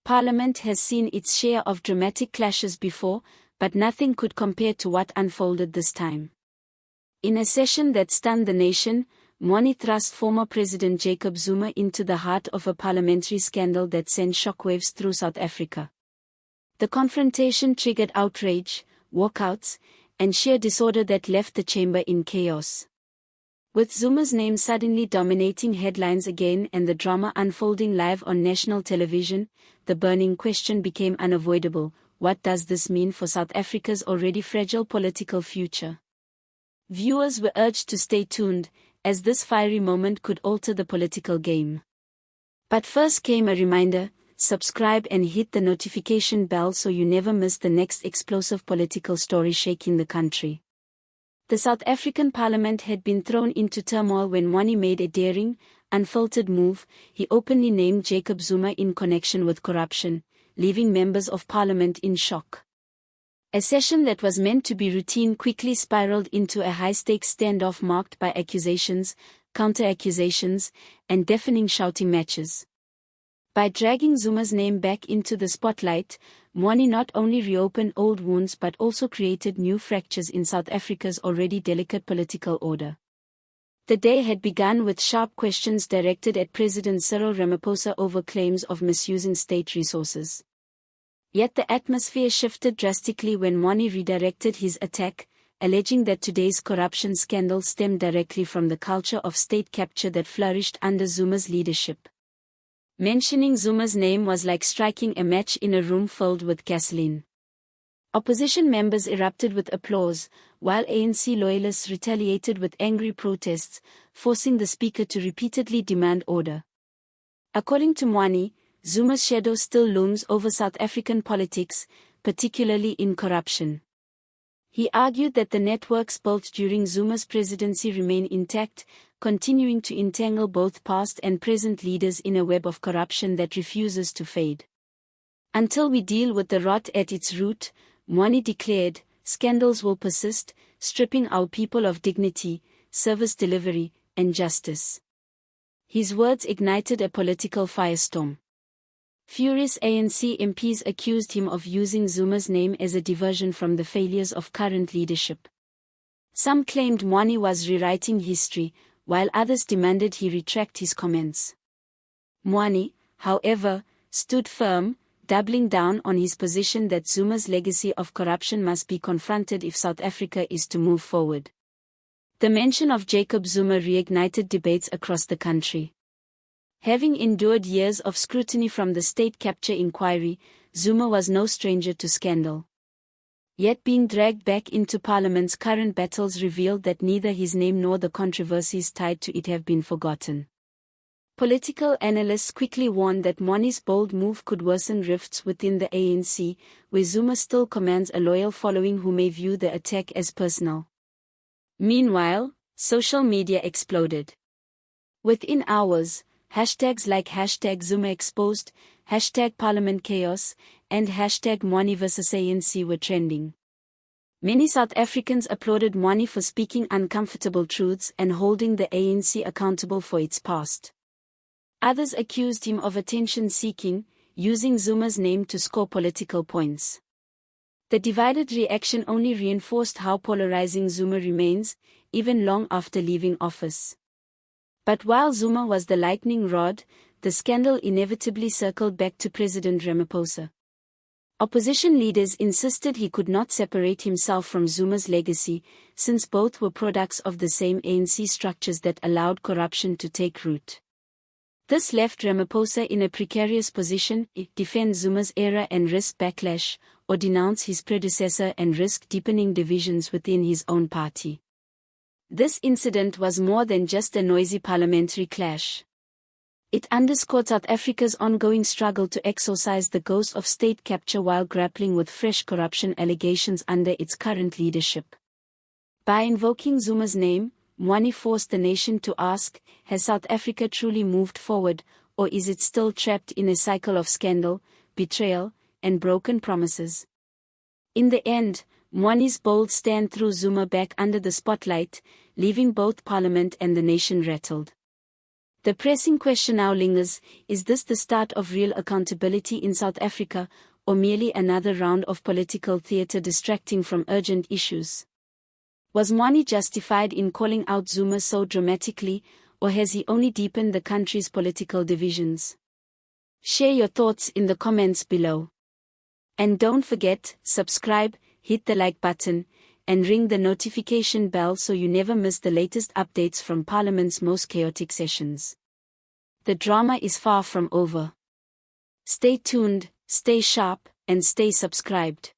Parliament has seen its share of dramatic clashes before, but nothing could compare to what unfolded this time. In a session that stunned the nation, Mkhwanazi thrust former President Jacob Zuma into the heart of a parliamentary scandal that sent shockwaves through South Africa. The confrontation triggered outrage, walkouts, and sheer disorder that left the chamber in chaos. With Zuma's name suddenly dominating headlines again and the drama unfolding live on national television, the burning question became unavoidable: what does this mean for South Africa's already fragile political future? Viewers were urged to stay tuned, as this fiery moment could alter the political game. But first came a reminder: subscribe and hit the notification bell so you never miss the next explosive political story shaking the country. The South African Parliament had been thrown into turmoil when Mkhwanazi made a daring, unfiltered move. He openly named Jacob Zuma in connection with corruption, leaving members of Parliament in shock. A session that was meant to be routine quickly spiraled into a high-stakes standoff marked by accusations, counter-accusations, and deafening shouting matches. By dragging Zuma's name back into the spotlight, Mkhwanazi not only reopened old wounds but also created new fractures in South Africa's already delicate political order. The day had begun with sharp questions directed at President Cyril Ramaphosa over claims of misusing state resources. Yet the atmosphere shifted drastically when Mkhwanazi redirected his attack, alleging that today's corruption scandal stemmed directly from the culture of state capture that flourished under Zuma's leadership. Mentioning Zuma's name was like striking a match in a room filled with gasoline. Opposition members erupted with applause, while ANC loyalists retaliated with angry protests, forcing the speaker to repeatedly demand order. According to Mkhwanazi, Zuma's shadow still looms over South African politics, particularly in corruption. He argued that the networks built during Zuma's presidency remain intact, continuing to entangle both past and present leaders in a web of corruption that refuses to fade. Until we deal with the rot at its root, Mkhwanazi declared, scandals will persist, stripping our people of dignity, service delivery, and justice. His words ignited a political firestorm. Furious ANC MPs accused him of using Zuma's name as a diversion from the failures of current leadership. Some claimed Mkhwanazi was rewriting history, while others demanded he retract his comments. Mkhwanazi, however, stood firm, doubling down on his position that Zuma's legacy of corruption must be confronted if South Africa is to move forward. The mention of Jacob Zuma reignited debates across the country. Having endured years of scrutiny from the state capture inquiry, Zuma was no stranger to scandal. Yet being dragged back into Parliament's current battles revealed that neither his name nor the controversies tied to it have been forgotten. Political analysts quickly warned that Mkhwanazi's bold move could worsen rifts within the ANC, where Zuma still commands a loyal following who may view the attack as personal. Meanwhile, social media exploded. Within hours, hashtags like #ZumaExposed, #ParliamentChaos, and #Mkhwanazi vs ANC were trending. Many South Africans applauded Mkhwanazi for speaking uncomfortable truths and holding the ANC accountable for its past. Others accused him of attention-seeking, using Zuma's name to score political points. The divided reaction only reinforced how polarizing Zuma remains, even long after leaving office. But while Zuma was the lightning rod, the scandal inevitably circled back to President Ramaphosa. Opposition leaders insisted he could not separate himself from Zuma's legacy, since both were products of the same ANC structures that allowed corruption to take root. This left Ramaphosa in a precarious position: defend Zuma's era and risk backlash, or denounce his predecessor and risk deepening divisions within his own party. This incident was more than just a noisy parliamentary clash. It underscored South Africa's ongoing struggle to exorcise the ghost of state capture while grappling with fresh corruption allegations under its current leadership. By invoking Zuma's name, Mkhwanazi forced the nation to ask, has South Africa truly moved forward, or is it still trapped in a cycle of scandal, betrayal, and broken promises? In the end, Mkhwanazi's bold stand threw Zuma back under the spotlight, leaving both Parliament and the nation rattled. The pressing question now lingers: is this the start of real accountability in South Africa, or merely another round of political theatre distracting from urgent issues? Was Mkhwanazi justified in calling out Zuma so dramatically, or has he only deepened the country's political divisions? Share your thoughts in the comments below. And don't forget, subscribe, hit the like button, and ring the notification bell so you never miss the latest updates from Parliament's most chaotic sessions. The drama is far from over. Stay tuned, stay sharp, and stay subscribed.